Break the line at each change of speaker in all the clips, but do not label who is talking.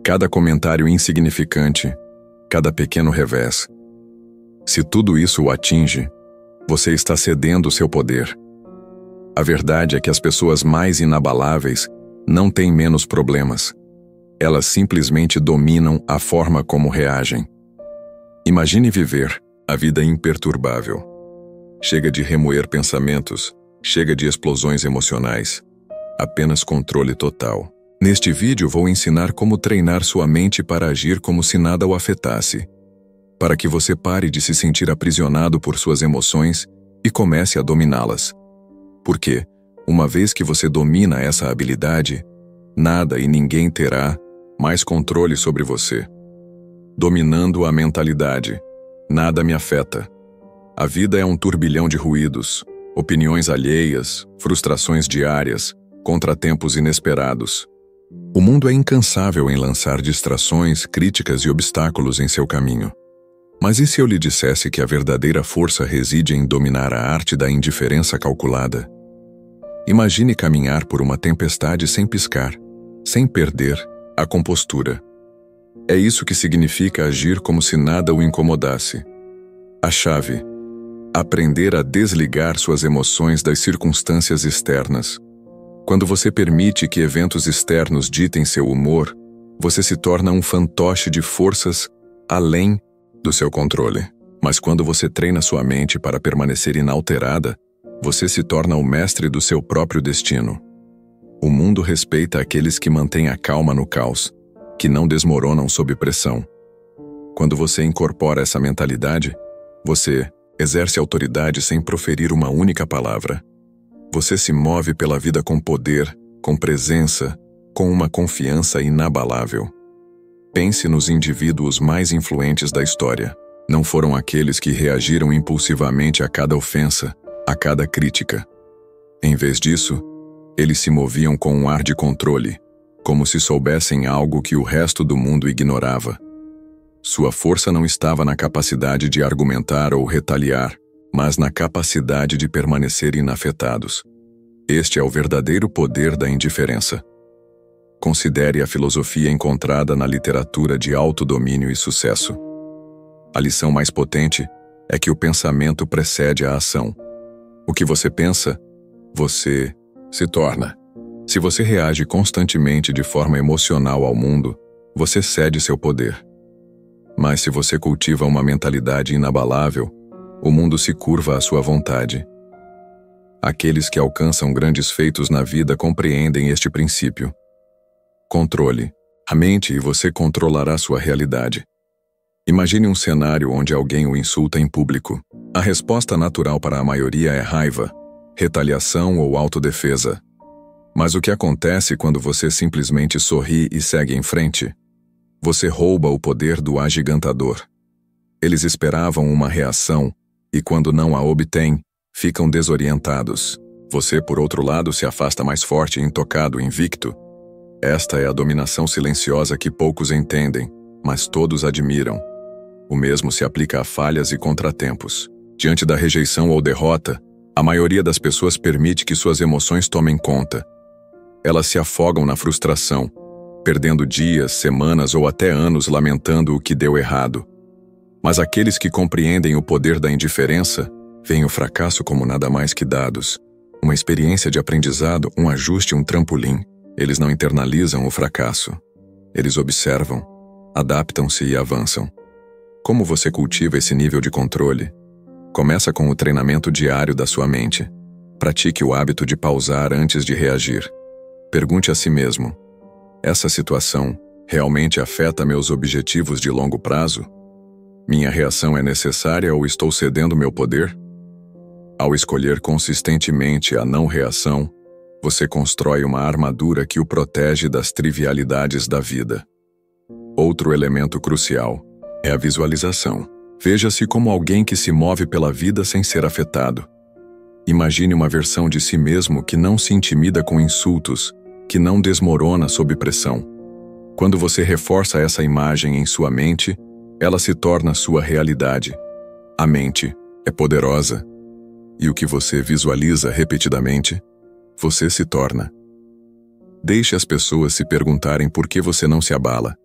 cada comentário insignificante, cada pequeno revés. Se tudo isso o atinge, você está cedendo seu poder. A verdade é que as pessoas mais inabaláveis não têm menos problemas. Elas simplesmente dominam a forma como reagem. Imagine viver a vida imperturbável. Chega de remoer pensamentos, chega de explosões emocionais. Apenas controle total. Neste vídeo vou ensinar como treinar sua mente para agir como se nada o afetasse, para que você pare de se sentir aprisionado por suas emoções e comece a dominá-las. Porque, uma vez que você domina essa habilidade, nada e ninguém terá mais controle sobre você. Dominando a mentalidade, nada me afeta. A vida é um turbilhão de ruídos, opiniões alheias, frustrações diárias, contratempos inesperados. O mundo é incansável em lançar distrações, críticas e obstáculos em seu caminho. Mas e se eu lhe dissesse que a verdadeira força reside em dominar a arte da indiferença calculada? Imagine caminhar por uma tempestade sem piscar, sem perder a compostura. É isso que significa agir como se nada o incomodasse. A chave: aprender a desligar suas emoções das circunstâncias externas. Quando você permite que eventos externos ditem seu humor, você se torna um fantoche de forças além do seu controle. Mas quando você treina sua mente para permanecer inalterada, você se torna o mestre do seu próprio destino. O mundo respeita aqueles que mantêm a calma no caos, que não desmoronam sob pressão. Quando você incorpora essa mentalidade, você exerce autoridade sem proferir uma única palavra. Você se move pela vida com poder, com presença, com uma confiança inabalável. Pense nos indivíduos mais influentes da história. Não foram aqueles que reagiram impulsivamente a cada ofensa, a cada crítica. Em vez disso, eles se moviam com um ar de controle, como se soubessem algo que o resto do mundo ignorava. Sua força não estava na capacidade de argumentar ou retaliar, mas na capacidade de permanecer inafetados. Este é o verdadeiro poder da indiferença. Considere a filosofia encontrada na literatura de autodomínio e sucesso. A lição mais potente é que o pensamento precede a ação. O que você pensa, você se torna. Se você reage constantemente de forma emocional ao mundo, você cede seu poder. Mas se você cultiva uma mentalidade inabalável, o mundo se curva à sua vontade. Aqueles que alcançam grandes feitos na vida compreendem este princípio. Controle a mente e você controlará sua realidade. Imagine um cenário onde alguém o insulta em público. A resposta natural para a maioria é raiva, retaliação ou autodefesa. Mas o que acontece quando você simplesmente sorri e segue em frente? Você rouba o poder do agigantador. Eles esperavam uma reação, e quando não a obtêm, ficam desorientados. Você, por outro lado, se afasta mais forte, intocado, invicto. Esta é a dominação silenciosa que poucos entendem, mas todos admiram. O mesmo se aplica a falhas e contratempos. Diante da rejeição ou derrota, a maioria das pessoas permite que suas emoções tomem conta. Elas se afogam na frustração, perdendo dias, semanas ou até anos lamentando o que deu errado. Mas aqueles que compreendem o poder da indiferença veem o fracasso como nada mais que dados, uma experiência de aprendizado, um ajuste, um trampolim. Eles não internalizam o fracasso. Eles observam, adaptam-se e avançam. Como você cultiva esse nível de controle? Começa com o treinamento diário da sua mente. Pratique o hábito de pausar antes de reagir. Pergunte a si mesmo: essa situação realmente afeta meus objetivos de longo prazo? Minha reação é necessária ou estou cedendo meu poder? Ao escolher consistentemente a não reação, você constrói uma armadura que o protege das trivialidades da vida. Outro elemento crucial é a visualização. Veja-se como alguém que se move pela vida sem ser afetado. Imagine uma versão de si mesmo que não se intimida com insultos, que não desmorona sob pressão. Quando você reforça essa imagem em sua mente, ela se torna sua realidade. A mente é poderosa, e o que você visualiza repetidamente, você se torna. Deixe as pessoas se perguntarem por que você não se abala.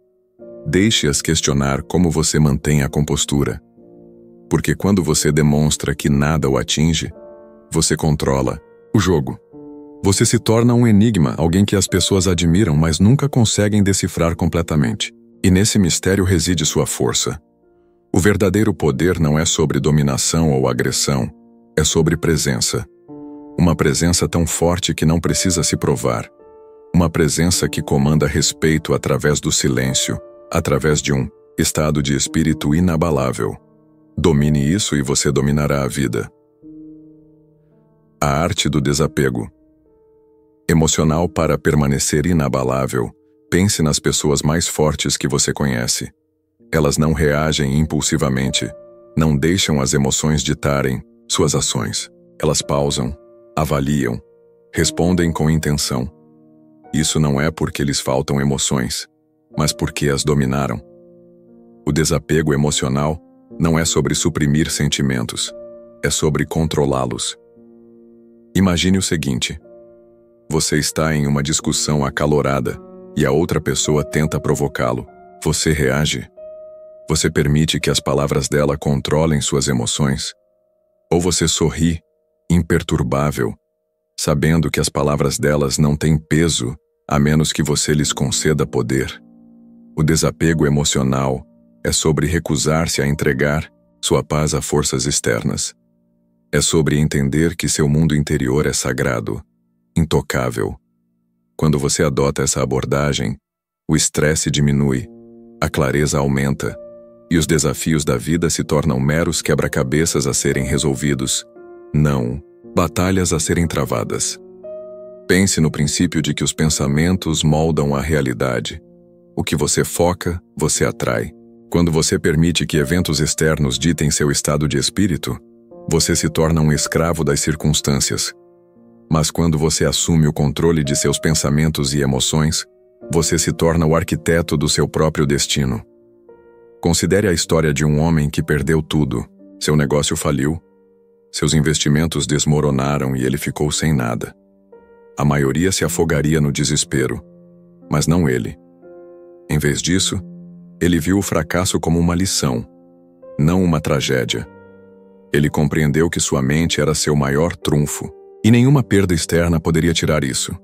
Deixe-as questionar como você mantém a compostura. Porque quando você demonstra que nada o atinge, você controla o jogo. Você se torna um enigma, alguém que as pessoas admiram, mas nunca conseguem decifrar completamente. E nesse mistério reside sua força. O verdadeiro poder não é sobre dominação ou agressão, é sobre presença. Uma presença tão forte que não precisa se provar. Uma presença que comanda respeito através do silêncio, através de um estado de espírito inabalável. Domine isso e você dominará a vida. A arte do desapego. Emocional para permanecer inabalável, pense nas pessoas mais fortes que você conhece. Elas não reagem impulsivamente, não deixam as emoções ditarem suas ações. Elas pausam, avaliam, respondem com intenção. Isso não é porque lhes faltam emoções, mas porque as dominaram. O desapego emocional não é sobre suprimir sentimentos, é sobre controlá-los. Imagine o seguinte: você está em uma discussão acalorada e a outra pessoa tenta provocá-lo. Você reage? Você permite que as palavras dela controlem suas emoções? Ou você sorri, imperturbável, sabendo que as palavras delas não têm peso a menos que você lhes conceda poder? O desapego emocional é sobre recusar-se a entregar sua paz a forças externas. É sobre entender que seu mundo interior é sagrado, intocável. Quando você adota essa abordagem, o estresse diminui, a clareza aumenta, e os desafios da vida se tornam meros quebra-cabeças a serem resolvidos, não batalhas a serem travadas. Pense no princípio de que os pensamentos moldam a realidade. O que você foca, você atrai. Quando você permite que eventos externos ditem seu estado de espírito, você se torna um escravo das circunstâncias. Mas quando você assume o controle de seus pensamentos e emoções, você se torna o arquiteto do seu próprio destino. Considere a história de um homem que perdeu tudo. Seu negócio faliu, seus investimentos desmoronaram e ele ficou sem nada. A maioria se afogaria no desespero, mas não ele. Em vez disso, ele viu o fracasso como uma lição, não uma tragédia. Ele compreendeu que sua mente era seu maior trunfo, e nenhuma perda externa poderia tirar isso.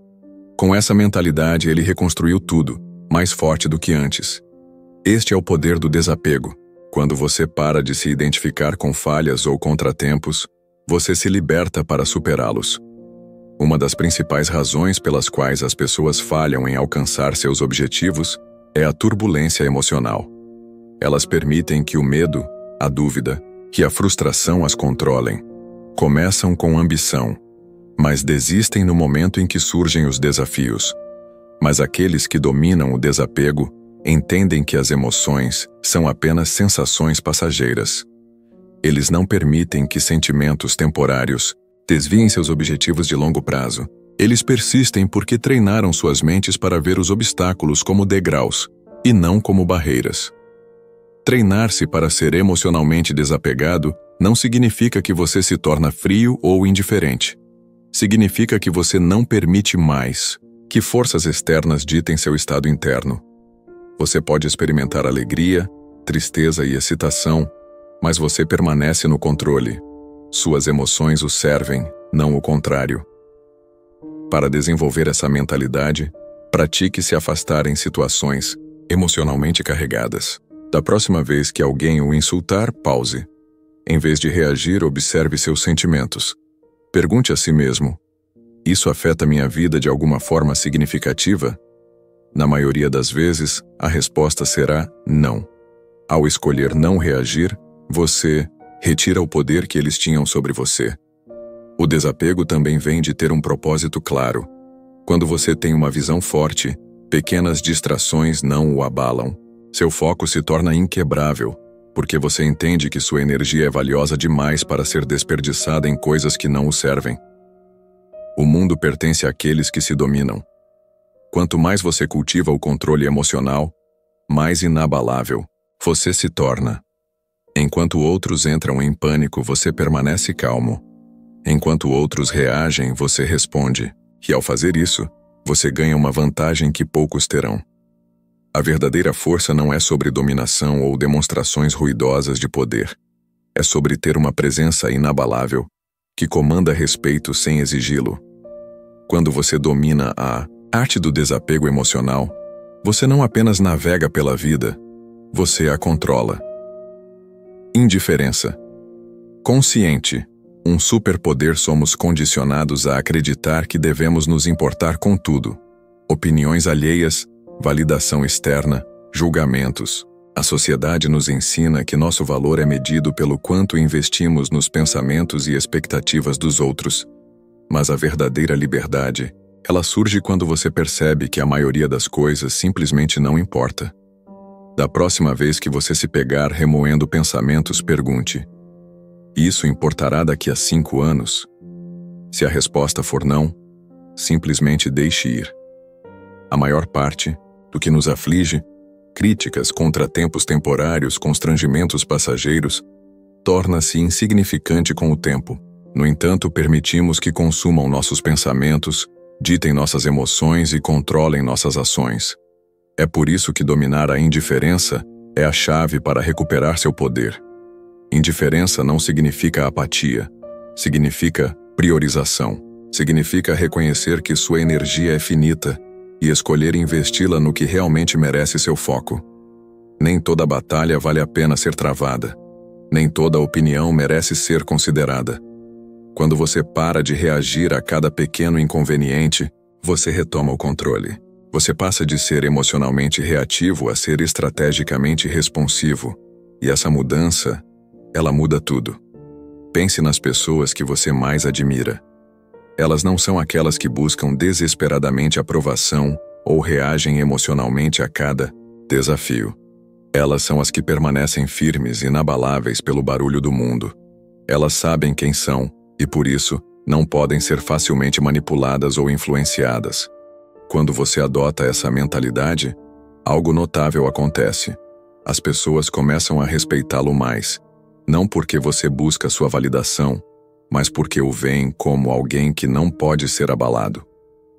Com essa mentalidade, ele reconstruiu tudo, mais forte do que antes. Este é o poder do desapego. Quando você para de se identificar com falhas ou contratempos, você se liberta para superá-los. Uma das principais razões pelas quais as pessoas falham em alcançar seus objetivos é a turbulência emocional. Elas permitem que o medo, a dúvida, que a frustração as controlem. Começam com ambição, mas desistem no momento em que surgem os desafios. Mas aqueles que dominam o desapego entendem que as emoções são apenas sensações passageiras. Eles não permitem que sentimentos temporários desviem seus objetivos de longo prazo. Eles persistem porque treinaram suas mentes para ver os obstáculos como degraus e não como barreiras. Treinar-se para ser emocionalmente desapegado não significa que você se torna frio ou indiferente. Significa que você não permite mais que forças externas ditem seu estado interno. Você pode experimentar alegria, tristeza e excitação, mas você permanece no controle. Suas emoções o servem, não o contrário. Para desenvolver essa mentalidade, pratique se afastar em situações emocionalmente carregadas. Da próxima vez que alguém o insultar, pause. Em vez de reagir, observe seus sentimentos. Pergunte a si mesmo: isso afeta minha vida de alguma forma significativa? Na maioria das vezes, a resposta será não. Ao escolher não reagir, você retira o poder que eles tinham sobre você. O desapego também vem de ter um propósito claro. Quando você tem uma visão forte, pequenas distrações não o abalam. Seu foco se torna inquebrável, porque você entende que sua energia é valiosa demais para ser desperdiçada em coisas que não o servem. O mundo pertence àqueles que se dominam. Quanto mais você cultiva o controle emocional, mais inabalável você se torna. Enquanto outros entram em pânico, você permanece calmo. Enquanto outros reagem, você responde. E ao fazer isso, você ganha uma vantagem que poucos terão. A verdadeira força não é sobre dominação ou demonstrações ruidosas de poder. É sobre ter uma presença inabalável, que comanda respeito sem exigi-lo. Quando você domina a arte do desapego emocional, você não apenas navega pela vida, você a controla. Indiferença. Consciente, um superpoder. Somos condicionados a acreditar que devemos nos importar com tudo. Opiniões alheias, validação externa, julgamentos. A sociedade nos ensina que nosso valor é medido pelo quanto investimos nos pensamentos e expectativas dos outros. Mas a verdadeira liberdade, ela surge quando você percebe que a maioria das coisas simplesmente não importa. Da próxima vez que você se pegar remoendo pensamentos, pergunte: isso importará daqui a 5 anos? Se a resposta for não, simplesmente deixe ir. A maior parte do que nos aflige, críticas, contratempos temporários, constrangimentos passageiros, torna-se insignificante com o tempo. No entanto, permitimos que consumam nossos pensamentos, ditem nossas emoções e controlem nossas ações. É por isso que dominar a indiferença é a chave para recuperar seu poder. Indiferença não significa apatia, significa priorização. Significa reconhecer que sua energia é finita e escolher investi-la no que realmente merece seu foco. Nem toda batalha vale a pena ser travada. Nem toda opinião merece ser considerada. Quando você para de reagir a cada pequeno inconveniente, você retoma o controle. Você passa de ser emocionalmente reativo a ser estrategicamente responsivo. E essa mudança, ela muda tudo. Pense nas pessoas que você mais admira. Elas não são aquelas que buscam desesperadamente aprovação ou reagem emocionalmente a cada desafio. Elas são as que permanecem firmes e inabaláveis pelo barulho do mundo. Elas sabem quem são e, por isso, não podem ser facilmente manipuladas ou influenciadas. Quando você adota essa mentalidade, algo notável acontece. As pessoas começam a respeitá-lo mais, não porque você busca sua validação, mas porque o veem como alguém que não pode ser abalado.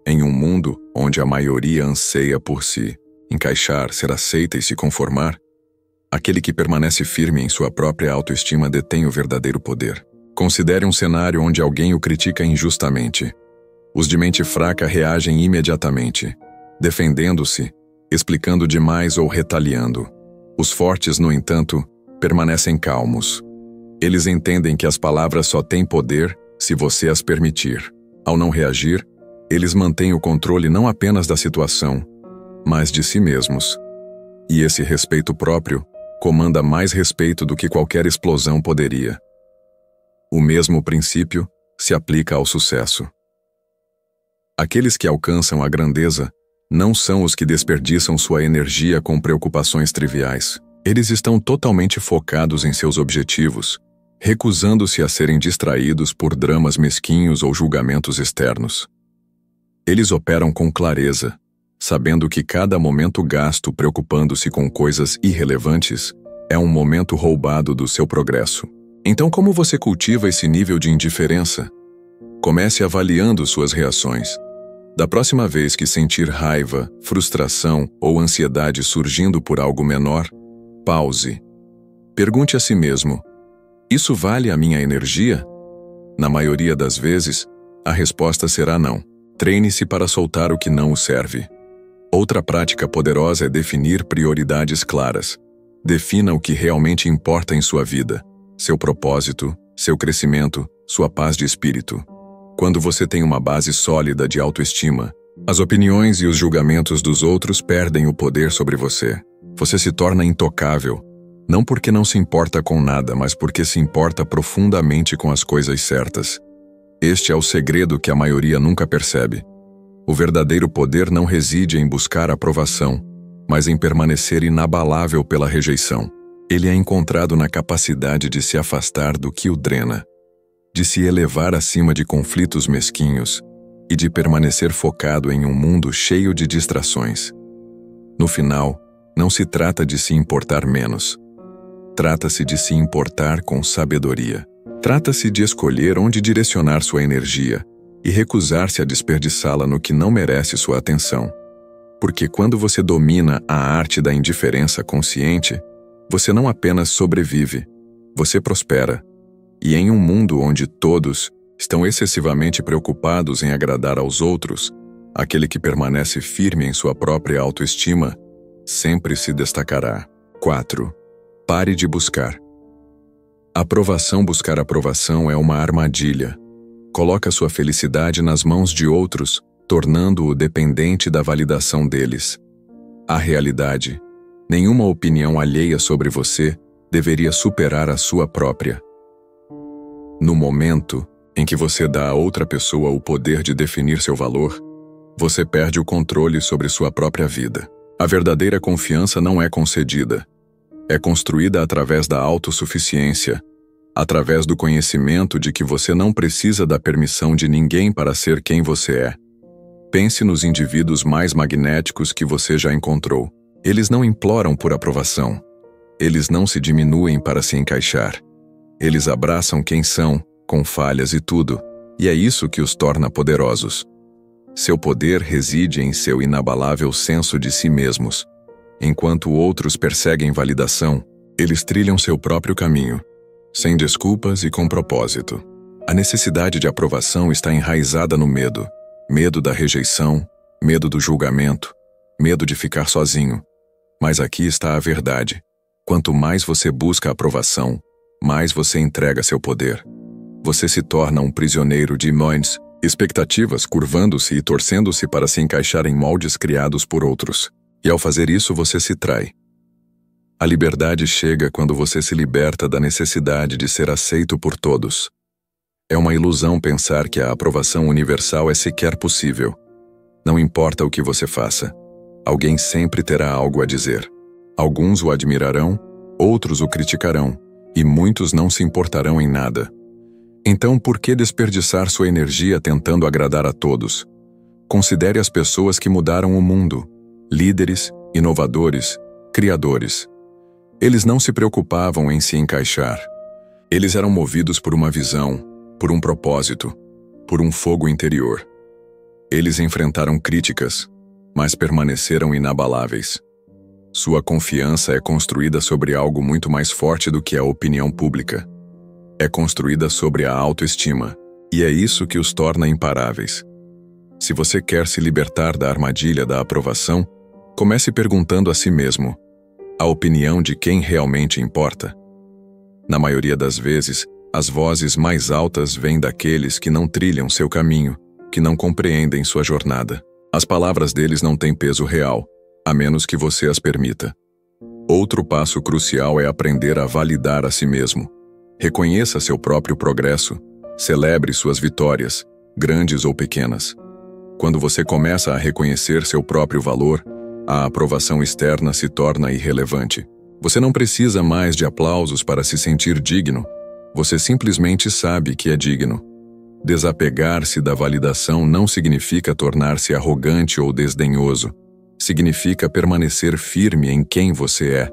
Em um mundo onde a maioria anseia por se encaixar, ser aceita e se conformar, aquele que permanece firme em sua própria autoestima detém o verdadeiro poder. Considere um cenário onde alguém o critica injustamente. Os de mente fraca reagem imediatamente, defendendo-se, explicando demais ou retaliando. Os fortes, no entanto, permanecem calmos. Eles entendem que as palavras só têm poder se você as permitir. Ao não reagir, eles mantêm o controle não apenas da situação, mas de si mesmos. E esse respeito próprio comanda mais respeito do que qualquer explosão poderia. O mesmo princípio se aplica ao sucesso. Aqueles que alcançam a grandeza não são os que desperdiçam sua energia com preocupações triviais. Eles estão totalmente focados em seus objetivos, recusando-se a serem distraídos por dramas mesquinhos ou julgamentos externos. Eles operam com clareza, sabendo que cada momento gasto preocupando-se com coisas irrelevantes é um momento roubado do seu progresso. Então, como você cultiva esse nível de indiferença? Comece avaliando suas reações. Da próxima vez que sentir raiva, frustração ou ansiedade surgindo por algo menor, pause. Pergunte a si mesmo: isso vale a minha energia? Na maioria das vezes, a resposta será não. Treine-se para soltar o que não o serve. Outra prática poderosa é definir prioridades claras. Defina o que realmente importa em sua vida, seu propósito, seu crescimento, sua paz de espírito. Quando você tem uma base sólida de autoestima, as opiniões e os julgamentos dos outros perdem o poder sobre você. Você se torna intocável, não porque não se importa com nada, mas porque se importa profundamente com as coisas certas. Este é o segredo que a maioria nunca percebe. O verdadeiro poder não reside em buscar aprovação, mas em permanecer inabalável pela rejeição. Ele é encontrado na capacidade de se afastar do que o drena, de se elevar acima de conflitos mesquinhos e de permanecer focado em um mundo cheio de distrações. No final, não se trata de se importar menos. Trata-se de se importar com sabedoria. Trata-se de escolher onde direcionar sua energia e recusar-se a desperdiçá-la no que não merece sua atenção. Porque quando você domina a arte da indiferença consciente, você não apenas sobrevive, você prospera. E em um mundo onde todos estão excessivamente preocupados em agradar aos outros, aquele que permanece firme em sua própria autoestima sempre se destacará. 4. Pare de buscar. Buscar aprovação é uma armadilha. Coloca sua felicidade nas mãos de outros, tornando-o dependente da validação deles. A realidade, nenhuma opinião alheia sobre você deveria superar a sua própria. No momento em que você dá a outra pessoa o poder de definir seu valor, você perde o controle sobre sua própria vida. A verdadeira confiança não é concedida. É construída através da autossuficiência, através do conhecimento de que você não precisa da permissão de ninguém para ser quem você é. Pense nos indivíduos mais magnéticos que você já encontrou. Eles não imploram por aprovação. Eles não se diminuem para se encaixar. Eles abraçam quem são, com falhas e tudo, e é isso que os torna poderosos. Seu poder reside em seu inabalável senso de si mesmos. Enquanto outros perseguem validação, eles trilham seu próprio caminho, sem desculpas e com propósito. A necessidade de aprovação está enraizada no medo. Medo da rejeição, medo do julgamento, medo de ficar sozinho. Mas aqui está a verdade. Quanto mais você busca a aprovação, mais você entrega seu poder. Você se torna um prisioneiro de expectativas curvando-se e torcendo-se para se encaixar em moldes criados por outros. E ao fazer isso você se trai. A liberdade chega quando você se liberta da necessidade de ser aceito por todos. É uma ilusão pensar que a aprovação universal é sequer possível. Não importa o que você faça, alguém sempre terá algo a dizer. Alguns o admirarão, outros o criticarão, e muitos não se importarão em nada. Então, por que desperdiçar sua energia tentando agradar a todos? Considere as pessoas que mudaram o mundo. Líderes, inovadores, criadores. Eles não se preocupavam em se encaixar. Eles eram movidos por uma visão, por um propósito, por um fogo interior. Eles enfrentaram críticas, mas permaneceram inabaláveis. Sua confiança é construída sobre algo muito mais forte do que a opinião pública. É construída sobre a autoestima, e é isso que os torna imparáveis. Se você quer se libertar da armadilha da aprovação, comece perguntando a si mesmo: a opinião de quem realmente importa? Na maioria das vezes, as vozes mais altas vêm daqueles que não trilham seu caminho, que não compreendem sua jornada. As palavras deles não têm peso real, a menos que você as permita. Outro passo crucial é aprender a validar a si mesmo. Reconheça seu próprio progresso, celebre suas vitórias, grandes ou pequenas. Quando você começa a reconhecer seu próprio valor, a aprovação externa se torna irrelevante. Você não precisa mais de aplausos para se sentir digno. Você simplesmente sabe que é digno. Desapegar-se da validação não significa tornar-se arrogante ou desdenhoso. Significa permanecer firme em quem você é.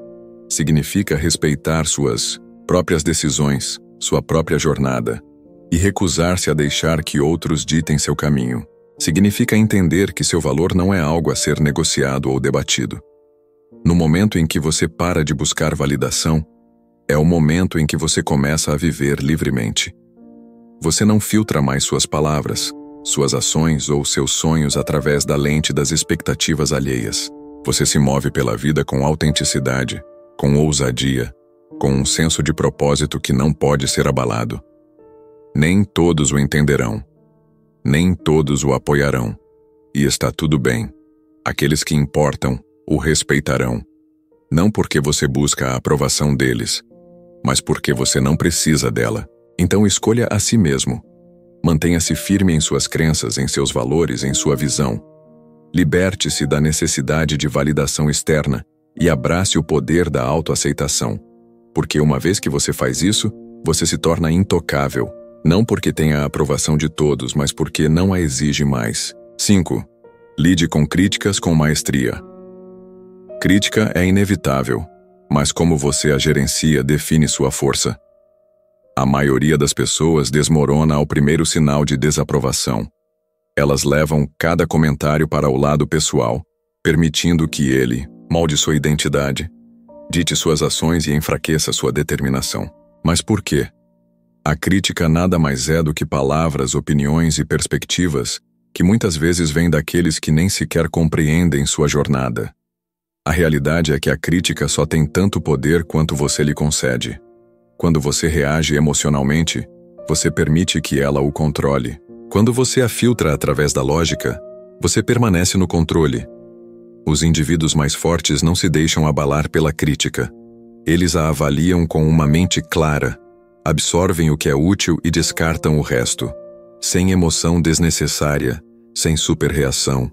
Significa respeitar suas próprias decisões, sua própria jornada, e recusar-se a deixar que outros ditem seu caminho. Significa entender que seu valor não é algo a ser negociado ou debatido. No momento em que você para de buscar validação, é o momento em que você começa a viver livremente. Você não filtra mais suas palavras, suas ações ou seus sonhos através da lente das expectativas alheias. Você se move pela vida com autenticidade, com ousadia, com um senso de propósito que não pode ser abalado. Nem todos o entenderão. Nem todos o apoiarão. E está tudo bem. Aqueles que importam o respeitarão. Não porque você busca a aprovação deles, mas porque você não precisa dela. Então escolha a si mesmo. Mantenha-se firme em suas crenças, em seus valores, em sua visão. Liberte-se da necessidade de validação externa e abrace o poder da autoaceitação. Porque uma vez que você faz isso, você se torna intocável. Não porque tenha a aprovação de todos, mas porque não a exige mais. 5. Lide com críticas com maestria. Crítica é inevitável, mas como você a gerencia define sua força. A maioria das pessoas desmorona ao primeiro sinal de desaprovação. Elas levam cada comentário para o lado pessoal, permitindo que ele molde sua identidade, dite suas ações e enfraqueça sua determinação. Mas por quê? A crítica nada mais é do que palavras, opiniões e perspectivas que muitas vezes vêm daqueles que nem sequer compreendem sua jornada. A realidade é que a crítica só tem tanto poder quanto você lhe concede. Quando você reage emocionalmente, você permite que ela o controle. Quando você a filtra através da lógica, você permanece no controle. Os indivíduos mais fortes não se deixam abalar pela crítica. Eles a avaliam com uma mente clara, absorvem o que é útil e descartam o resto, sem emoção desnecessária, sem superreação.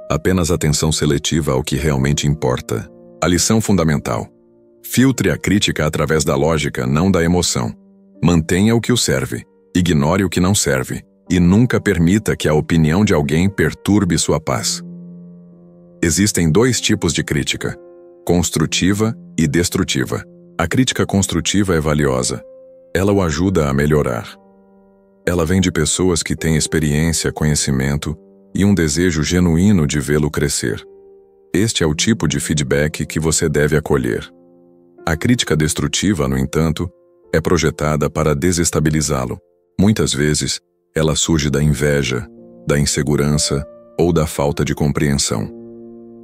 Apenas atenção seletiva ao que realmente importa. A lição fundamental: filtre a crítica através da lógica, não da emoção. Mantenha o que o serve, ignore o que não serve, e nunca permita que a opinião de alguém perturbe sua paz. Existem dois tipos de crítica: construtiva e destrutiva. A crítica construtiva é valiosa. Ela o ajuda a melhorar. Ela vem de pessoas que têm experiência, conhecimento e um desejo genuíno de vê-lo crescer. Este é o tipo de feedback que você deve acolher. A crítica destrutiva, no entanto, é projetada para desestabilizá-lo. Muitas vezes, ela surge da inveja, da insegurança ou da falta de compreensão.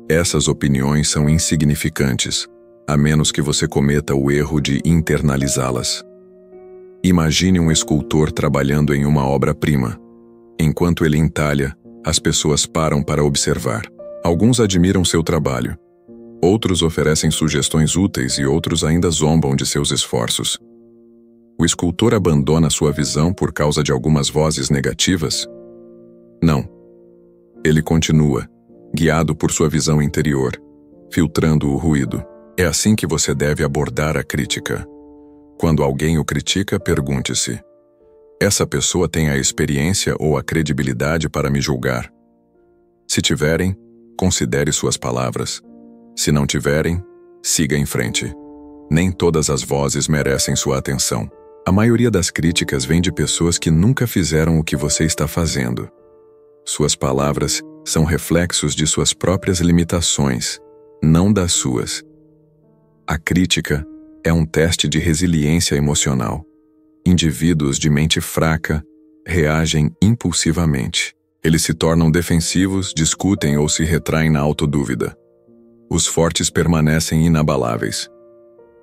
Essas opiniões são insignificantes, a menos que você cometa o erro de internalizá-las. Imagine um escultor trabalhando em uma obra-prima. Enquanto ele entalha, as pessoas param para observar. Alguns admiram seu trabalho. Outros oferecem sugestões úteis e outros ainda zombam de seus esforços. O escultor abandona sua visão por causa de algumas vozes negativas? Não. Ele continua, guiado por sua visão interior, filtrando o ruído. É assim que você deve abordar a crítica. Quando alguém o critica, pergunte-se: essa pessoa tem a experiência ou a credibilidade para me julgar? Se tiverem, considere suas palavras. Se não tiverem, siga em frente. Nem todas as vozes merecem sua atenção. A maioria das críticas vem de pessoas que nunca fizeram o que você está fazendo. Suas palavras são reflexos de suas próprias limitações, não das suas. A crítica é um teste de resiliência emocional. Indivíduos de mente fraca reagem impulsivamente. Eles se tornam defensivos, discutem ou se retraem na autodúvida. Os fortes permanecem inabaláveis.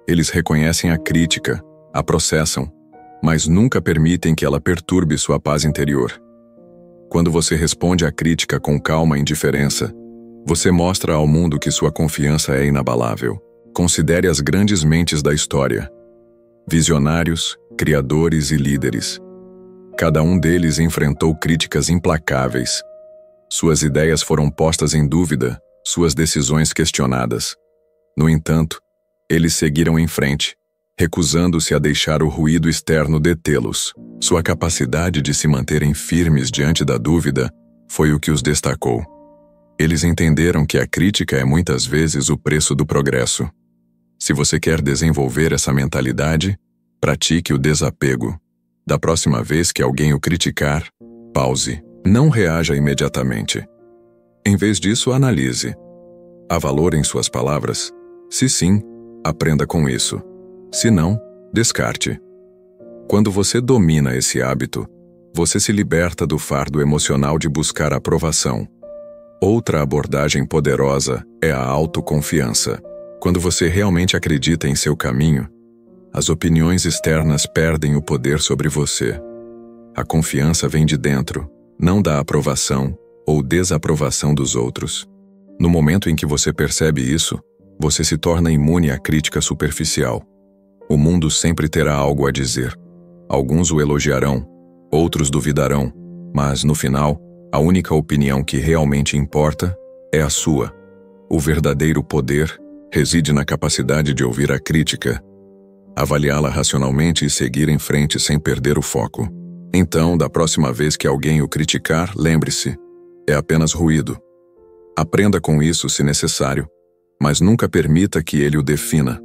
Eles reconhecem a crítica, a processam, mas nunca permitem que ela perturbe sua paz interior. Quando você responde à crítica com calma e indiferença, você mostra ao mundo que sua confiança é inabalável. Considere as grandes mentes da história. Visionários, criadores e líderes. Cada um deles enfrentou críticas implacáveis. Suas ideias foram postas em dúvida, suas decisões questionadas. No entanto, eles seguiram em frente, recusando-se a deixar o ruído externo detê-los. Sua capacidade de se manterem firmes diante da dúvida foi o que os destacou. Eles entenderam que a crítica é muitas vezes o preço do progresso. Se você quer desenvolver essa mentalidade, pratique o desapego. Da próxima vez que alguém o criticar, pause. Não reaja imediatamente. Em vez disso, analise. Há valor em suas palavras? Se sim, aprenda com isso. Se não, descarte. Quando você domina esse hábito, você se liberta do fardo emocional de buscar aprovação. Outra abordagem poderosa é a autoconfiança. Quando você realmente acredita em seu caminho, as opiniões externas perdem o poder sobre você. A confiança vem de dentro, não da aprovação ou desaprovação dos outros. No momento em que você percebe isso, você se torna imune à crítica superficial. O mundo sempre terá algo a dizer. Alguns o elogiarão, outros duvidarão, mas, no final, a única opinião que realmente importa é a sua. O verdadeiro poder reside na capacidade de ouvir a crítica, avaliá-la racionalmente e seguir em frente sem perder o foco. Então, da próxima vez que alguém o criticar, lembre-se, é apenas ruído. Aprenda com isso se necessário, mas nunca permita que ele o defina.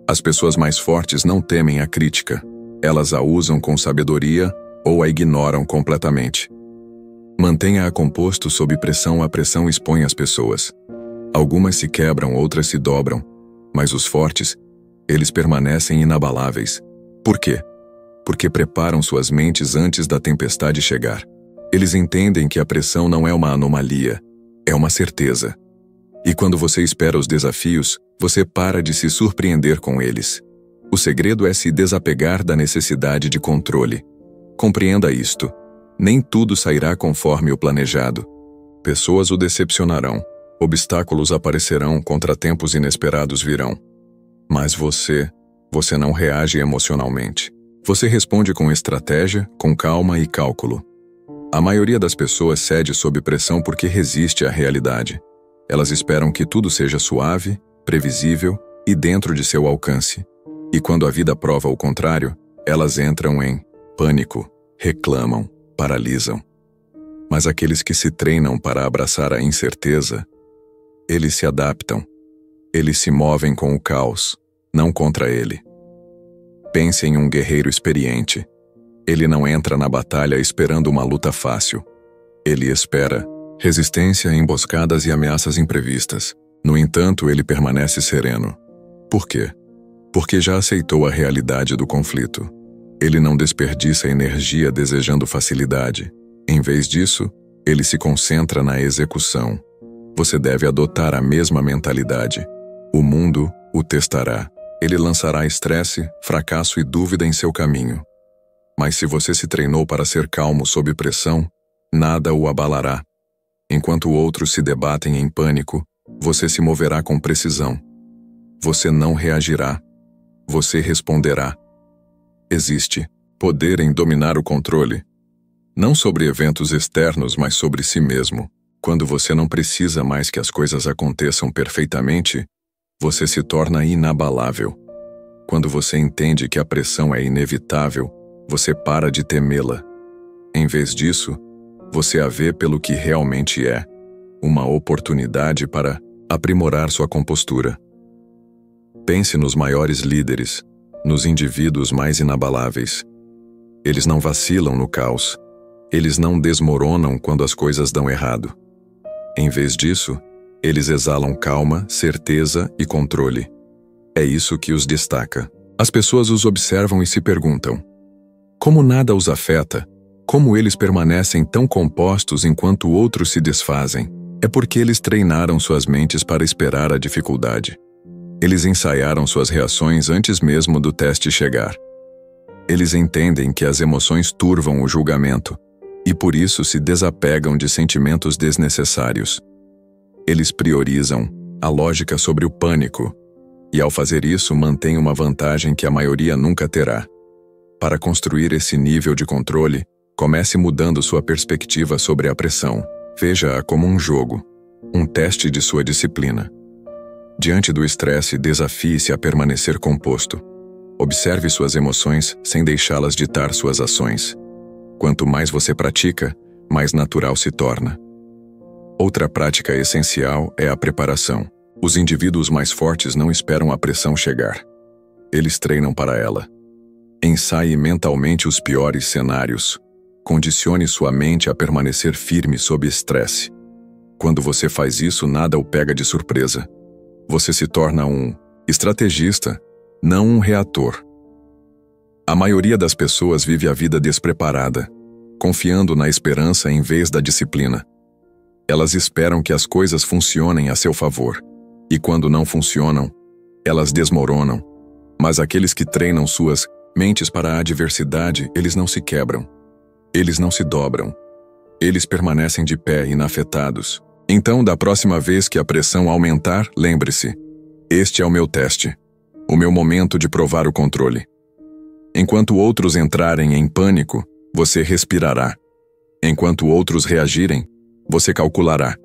As pessoas mais fortes não temem a crítica. Elas a usam com sabedoria ou a ignoram completamente. Mantenha-a composto sob pressão. A pressão expõe as pessoas. Algumas se quebram, outras se dobram. Mas os fortes, eles permanecem inabaláveis. Por quê? Porque preparam suas mentes antes da tempestade chegar. Eles entendem que a pressão não é uma anomalia, é uma certeza. E quando você espera os desafios, você para de se surpreender com eles. O segredo é se desapegar da necessidade de controle. Compreenda isto. Nem tudo sairá conforme o planejado. Pessoas o decepcionarão. Obstáculos aparecerão, contratempos inesperados virão. Mas você não reage emocionalmente. Você responde com estratégia, com calma e cálculo. A maioria das pessoas cede sob pressão porque resiste à realidade. Elas esperam que tudo seja suave, previsível e dentro de seu alcance. E quando a vida prova o contrário, elas entram em pânico, reclamam, paralisam. Mas aqueles que se treinam para abraçar a incerteza, eles se adaptam. Eles se movem com o caos, não contra ele. Pense em um guerreiro experiente. Ele não entra na batalha esperando uma luta fácil. Ele espera resistência, emboscadas e ameaças imprevistas. No entanto, ele permanece sereno. Por quê? Porque já aceitou a realidade do conflito. Ele não desperdiça energia desejando facilidade. Em vez disso, ele se concentra na execução. Você deve adotar a mesma mentalidade. O mundo o testará. Ele lançará estresse, fracasso e dúvida em seu caminho. Mas se você se treinou para ser calmo sob pressão, nada o abalará. Enquanto outros se debatem em pânico, você se moverá com precisão. Você não reagirá. Você responderá. Existe poder em dominar o controle. Não sobre eventos externos, mas sobre si mesmo. Quando você não precisa mais que as coisas aconteçam perfeitamente, você se torna inabalável. Quando você entende que a pressão é inevitável, você para de temê-la. Em vez disso, você a vê pelo que realmente é, uma oportunidade para aprimorar sua compostura. Pense nos maiores líderes, nos indivíduos mais inabaláveis. Eles não vacilam no caos. Eles não desmoronam quando as coisas dão errado. Em vez disso, eles exalam calma, certeza e controle. É isso que os destaca. As pessoas os observam e se perguntam: como nada os afeta? Como eles permanecem tão compostos enquanto outros se desfazem? É porque eles treinaram suas mentes para esperar a dificuldade. Eles ensaiaram suas reações antes mesmo do teste chegar. Eles entendem que as emoções turvam o julgamento e por isso se desapegam de sentimentos desnecessários. Eles priorizam a lógica sobre o pânico e, ao fazer isso, mantêm uma vantagem que a maioria nunca terá. Para construir esse nível de controle, comece mudando sua perspectiva sobre a pressão. Veja-a como um jogo, um teste de sua disciplina. Diante do estresse, desafie-se a permanecer composto. Observe suas emoções sem deixá-las ditar suas ações. Quanto mais você pratica, mais natural se torna. Outra prática essencial é a preparação. Os indivíduos mais fortes não esperam a pressão chegar. Eles treinam para ela. Ensaie mentalmente os piores cenários. Condicione sua mente a permanecer firme sob estresse. Quando você faz isso, nada o pega de surpresa. Você se torna um estrategista, não um reator. A maioria das pessoas vive a vida despreparada, confiando na esperança em vez da disciplina. Elas esperam que as coisas funcionem a seu favor, e quando não funcionam, elas desmoronam. Mas aqueles que treinam suas mentes para a adversidade, eles não se quebram. Eles não se dobram. Eles permanecem de pé, inafetados. Então, da próxima vez que a pressão aumentar, lembre-se: este é o meu teste, o meu momento de provar o controle. Enquanto outros entrarem em pânico, você respirará. Enquanto outros reagirem, você calculará.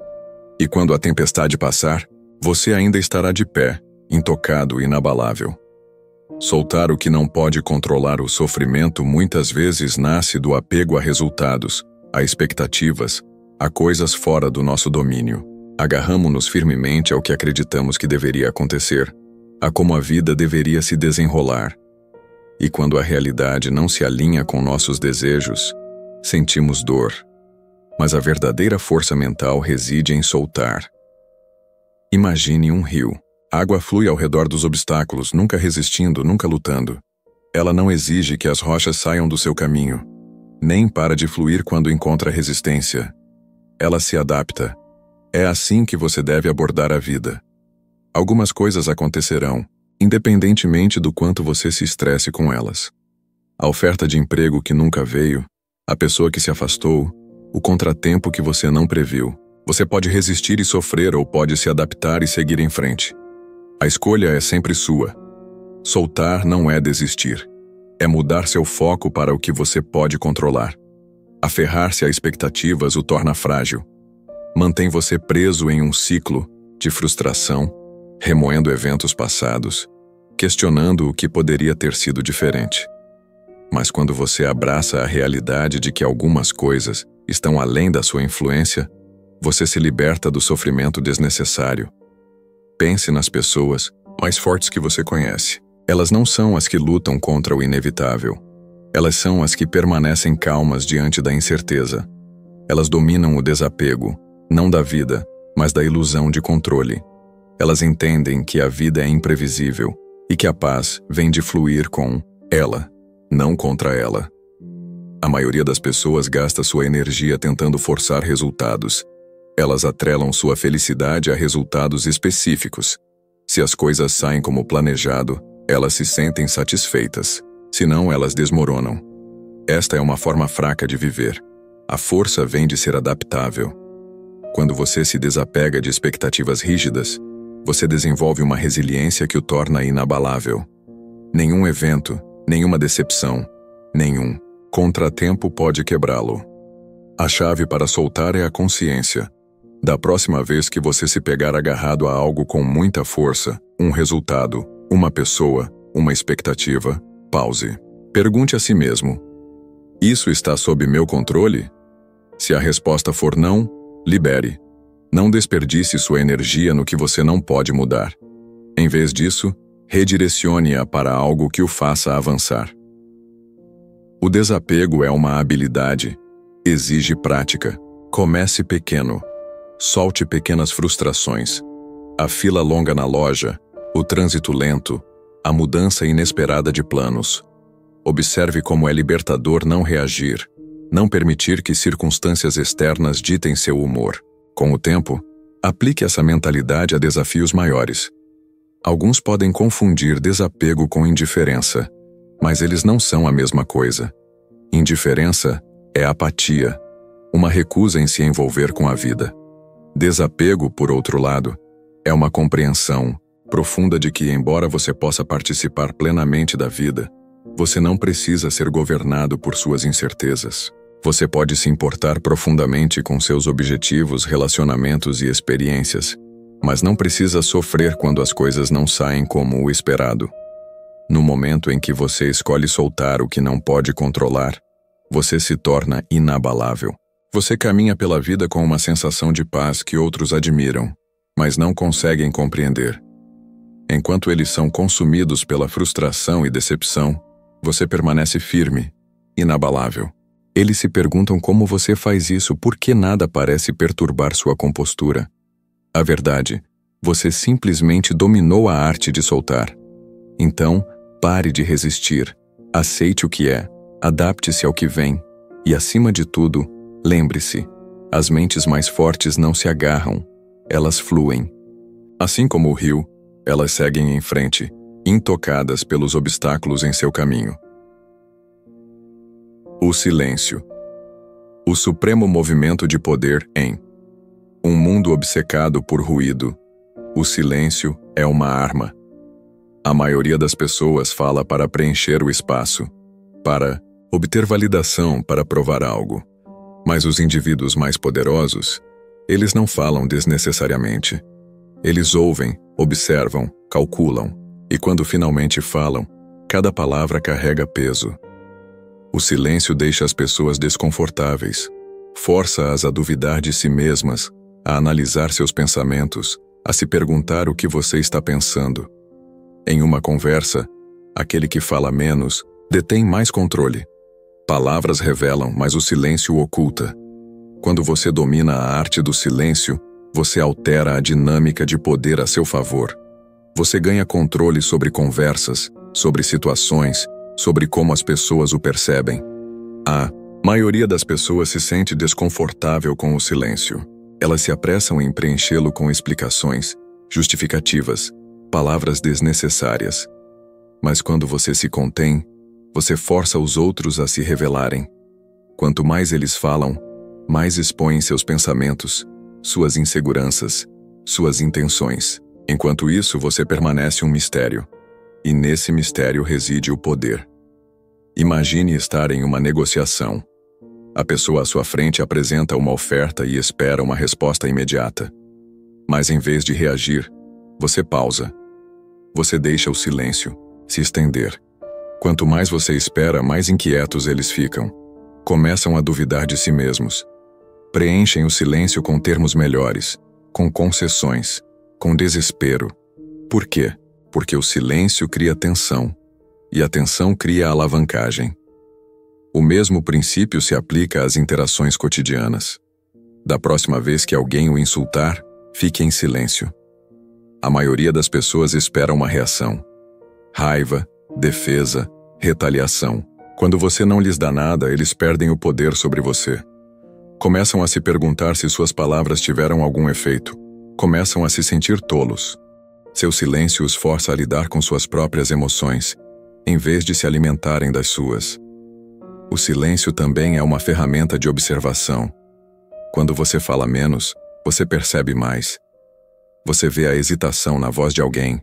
E quando a tempestade passar, você ainda estará de pé, intocado e inabalável. Soltar o que não pode controlar. O sofrimento muitas vezes nasce do apego a resultados, a expectativas, a coisas fora do nosso domínio. Agarramo-nos firmemente ao que acreditamos que deveria acontecer, a como a vida deveria se desenrolar. E quando a realidade não se alinha com nossos desejos, sentimos dor. mas a verdadeira força mental reside em soltar. Imagine um rio. A água flui ao redor dos obstáculos, nunca resistindo, nunca lutando. Ela não exige que as rochas saiam do seu caminho, nem para de fluir quando encontra resistência. Ela se adapta. É assim que você deve abordar a vida. Algumas coisas acontecerão, independentemente do quanto você se estresse com elas. A oferta de emprego que nunca veio, a pessoa que se afastou, o contratempo que você não previu. Você pode resistir e sofrer ou pode se adaptar e seguir em frente. A escolha é sempre sua. Soltar não é desistir. É mudar seu foco para o que você pode controlar. Aferrar-se a expectativas o torna frágil. Mantém você preso em um ciclo de frustração, remoendo eventos passados, questionando o que poderia ter sido diferente. Mas quando você abraça a realidade de que algumas coisas estão além da sua influência, você se liberta do sofrimento desnecessário. Pense nas pessoas mais fortes que você conhece. Elas não são as que lutam contra o inevitável. Elas são as que permanecem calmas diante da incerteza. Elas dominam o desapego, não da vida, mas da ilusão de controle. Elas entendem que a vida é imprevisível e que a paz vem de fluir com ela, não contra ela. A maioria das pessoas gasta sua energia tentando forçar resultados. Elas atrelam sua felicidade a resultados específicos. Se as coisas saem como planejado, elas se sentem satisfeitas. Senão, elas desmoronam. Esta é uma forma fraca de viver. A força vem de ser adaptável. Quando você se desapega de expectativas rígidas, você desenvolve uma resiliência que o torna inabalável. Nenhum evento, nenhuma decepção, nenhum contratempo pode quebrá-lo. A chave para soltar é a consciência. Da próxima vez que você se pegar agarrado a algo com muita força, um resultado, uma pessoa, uma expectativa, pause. Pergunte a si mesmo: isso está sob meu controle? Se a resposta for não, libere. Não desperdice sua energia no que você não pode mudar. Em vez disso, redirecione-a para algo que o faça avançar. O desapego é uma habilidade. Exige prática. Comece pequeno. Solte pequenas frustrações. A fila longa na loja, o trânsito lento, a mudança inesperada de planos. Observe como é libertador não reagir, não permitir que circunstâncias externas ditem seu humor. Com o tempo, aplique essa mentalidade a desafios maiores. Alguns podem confundir desapego com indiferença, mas eles não são a mesma coisa. Indiferença é apatia, uma recusa em se envolver com a vida. Desapego, por outro lado, é uma compreensão profunda de que, embora você possa participar plenamente da vida, você não precisa ser governado por suas incertezas. Você pode se importar profundamente com seus objetivos, relacionamentos e experiências, mas não precisa sofrer quando as coisas não saem como o esperado. No momento em que você escolhe soltar o que não pode controlar, você se torna inabalável. Você caminha pela vida com uma sensação de paz que outros admiram, mas não conseguem compreender. Enquanto eles são consumidos pela frustração e decepção, você permanece firme, inabalável. Eles se perguntam como você faz isso, porque nada parece perturbar sua compostura. A verdade, você simplesmente dominou a arte de soltar. Então, pare de resistir, aceite o que é, adapte-se ao que vem, e acima de tudo, lembre-se, as mentes mais fortes não se agarram, elas fluem. Assim como o rio, elas seguem em frente, intocadas pelos obstáculos em seu caminho. O silêncio. O supremo movimento de poder em um mundo obcecado por ruído. O silêncio é uma arma. A maioria das pessoas fala para preencher o espaço, para obter validação, para provar algo. Mas os indivíduos mais poderosos, eles não falam desnecessariamente. Eles ouvem, observam, calculam, e quando finalmente falam, cada palavra carrega peso. O silêncio deixa as pessoas desconfortáveis, força-as a duvidar de si mesmas, a analisar seus pensamentos, a se perguntar o que você está pensando. Em uma conversa, aquele que fala menos detém mais controle. Palavras revelam, mas o silêncio oculta. Quando você domina a arte do silêncio, você altera a dinâmica de poder a seu favor. Você ganha controle sobre conversas, sobre situações, sobre como as pessoas o percebem. A maioria das pessoas se sente desconfortável com o silêncio. Elas se apressam em preenchê-lo com explicações, justificativas, palavras desnecessárias. Mas quando você se contém, você força os outros a se revelarem. Quanto mais eles falam, mais expõem seus pensamentos, suas inseguranças, suas intenções. Enquanto isso, você permanece um mistério. E nesse mistério reside o poder. Imagine estar em uma negociação. A pessoa à sua frente apresenta uma oferta e espera uma resposta imediata. Mas em vez de reagir, você pausa. Você deixa o silêncio se estender. Quanto mais você espera, mais inquietos eles ficam. Começam a duvidar de si mesmos. Preenchem o silêncio com termos melhores, com concessões, com desespero. Por quê? Porque o silêncio cria tensão, e a tensão cria alavancagem. O mesmo princípio se aplica às interações cotidianas. Da próxima vez que alguém o insultar, fique em silêncio. A maioria das pessoas espera uma reação. Raiva, defesa, retaliação. Quando você não lhes dá nada, eles perdem o poder sobre você. Começam a se perguntar se suas palavras tiveram algum efeito. Começam a se sentir tolos. Seu silêncio os força a lidar com suas próprias emoções, em vez de se alimentarem das suas. O silêncio também é uma ferramenta de observação. Quando você fala menos, você percebe mais. Você vê a hesitação na voz de alguém,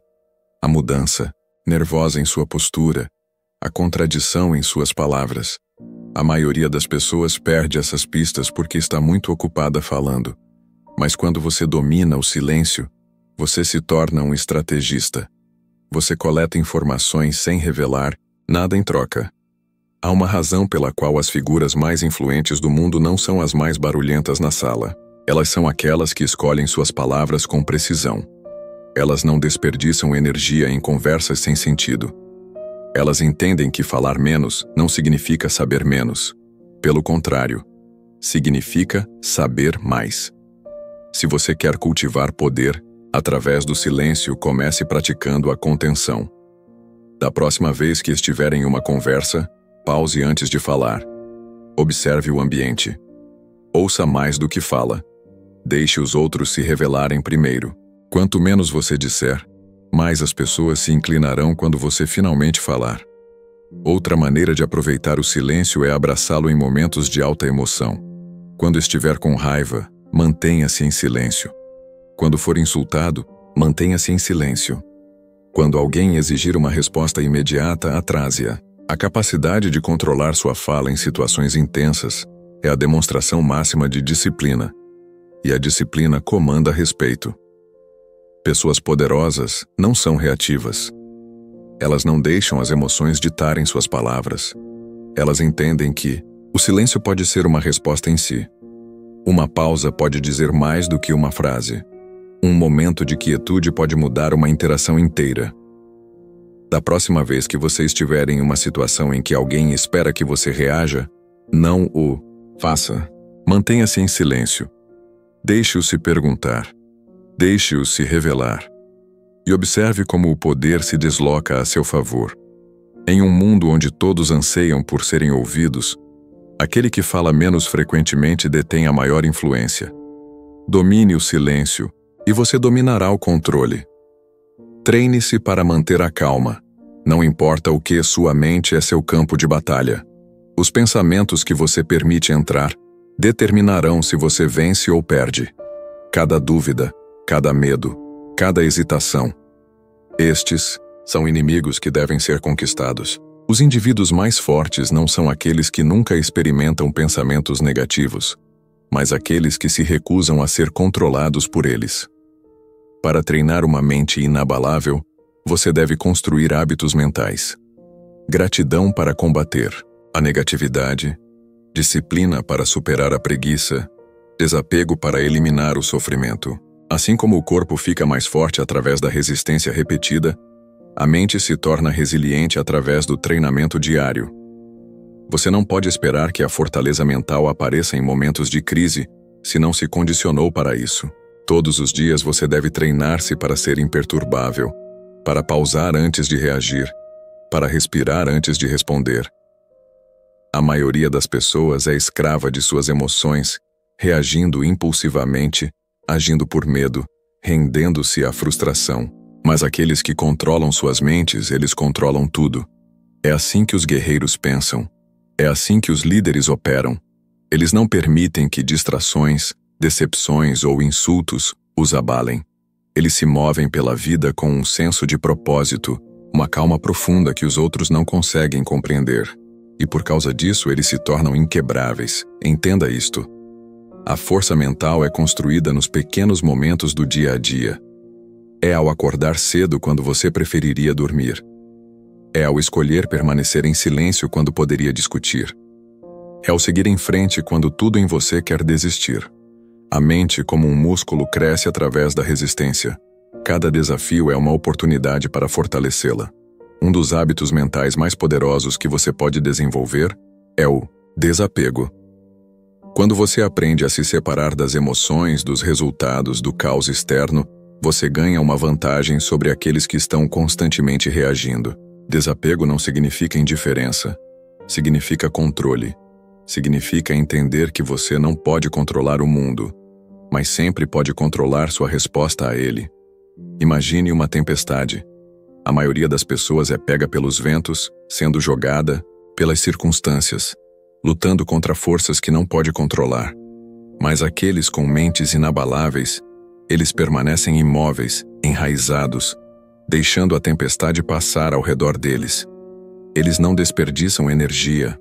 a mudança, nervosa em sua postura, a contradição em suas palavras. A maioria das pessoas perde essas pistas porque está muito ocupada falando. Mas quando você domina o silêncio, você se torna um estrategista. Você coleta informações sem revelar nada em troca. Há uma razão pela qual as figuras mais influentes do mundo não são as mais barulhentas na sala. Elas são aquelas que escolhem suas palavras com precisão. Elas não desperdiçam energia em conversas sem sentido. Elas entendem que falar menos não significa saber menos. Pelo contrário, significa saber mais. Se você quer cultivar poder, através do silêncio, comece praticando a contenção. Da próxima vez que estiver em uma conversa, pause antes de falar. Observe o ambiente. Ouça mais do que fala. Deixe os outros se revelarem primeiro. Quanto menos você disser, mais as pessoas se inclinarão quando você finalmente falar. Outra maneira de aproveitar o silêncio é abraçá-lo em momentos de alta emoção. Quando estiver com raiva, mantenha-se em silêncio. Quando for insultado, mantenha-se em silêncio. Quando alguém exigir uma resposta imediata, atrase-a. A capacidade de controlar sua fala em situações intensas é a demonstração máxima de disciplina. E a disciplina comanda respeito. Pessoas poderosas não são reativas. Elas não deixam as emoções ditarem suas palavras. Elas entendem que o silêncio pode ser uma resposta em si. Uma pausa pode dizer mais do que uma frase. Um momento de quietude pode mudar uma interação inteira. Da próxima vez que você estiver em uma situação em que alguém espera que você reaja, não o faça. Mantenha-se em silêncio. Deixe-o se perguntar. Deixe-o se revelar. E observe como o poder se desloca a seu favor. Em um mundo onde todos anseiam por serem ouvidos, aquele que fala menos frequentemente detém a maior influência. Domine o silêncio e você dominará o controle. Treine-se para manter a calma. Não importa o que, sua mente é seu campo de batalha. Os pensamentos que você permite entrar determinarão se você vence ou perde. Cada dúvida, cada medo, cada hesitação. Estes são inimigos que devem ser conquistados. Os indivíduos mais fortes não são aqueles que nunca experimentam pensamentos negativos, mas aqueles que se recusam a ser controlados por eles. Para treinar uma mente inabalável, você deve construir hábitos mentais. Gratidão para combater a negatividade, disciplina para superar a preguiça, desapego para eliminar o sofrimento. Assim como o corpo fica mais forte através da resistência repetida, a mente se torna resiliente através do treinamento diário. Você não pode esperar que a fortaleza mental apareça em momentos de crise, se não se condicionou para isso. Todos os dias você deve treinar-se para ser imperturbável, para pausar antes de reagir, para respirar antes de responder. A maioria das pessoas é escrava de suas emoções, reagindo impulsivamente, agindo por medo, rendendo-se à frustração. Mas aqueles que controlam suas mentes, eles controlam tudo. É assim que os guerreiros pensam. É assim que os líderes operam. Eles não permitem que distrações, decepções ou insultos os abalem. Eles se movem pela vida com um senso de propósito, uma calma profunda que os outros não conseguem compreender. E por causa disso eles se tornam inquebráveis. Entenda isto. A força mental é construída nos pequenos momentos do dia a dia. É ao acordar cedo quando você preferiria dormir. É ao escolher permanecer em silêncio quando poderia discutir. É ao seguir em frente quando tudo em você quer desistir. A mente, como um músculo, cresce através da resistência. Cada desafio é uma oportunidade para fortalecê-la. Um dos hábitos mentais mais poderosos que você pode desenvolver é o desapego. Quando você aprende a se separar das emoções, dos resultados, do caos externo, você ganha uma vantagem sobre aqueles que estão constantemente reagindo. Desapego não significa indiferença. Significa controle. Significa entender que você não pode controlar o mundo, mas sempre pode controlar sua resposta a ele. Imagine uma tempestade. A maioria das pessoas é pega pelos ventos, sendo jogada pelas circunstâncias, lutando contra forças que não pode controlar. Mas aqueles com mentes inabaláveis, eles permanecem imóveis, enraizados, deixando a tempestade passar ao redor deles. Eles não desperdiçam energia,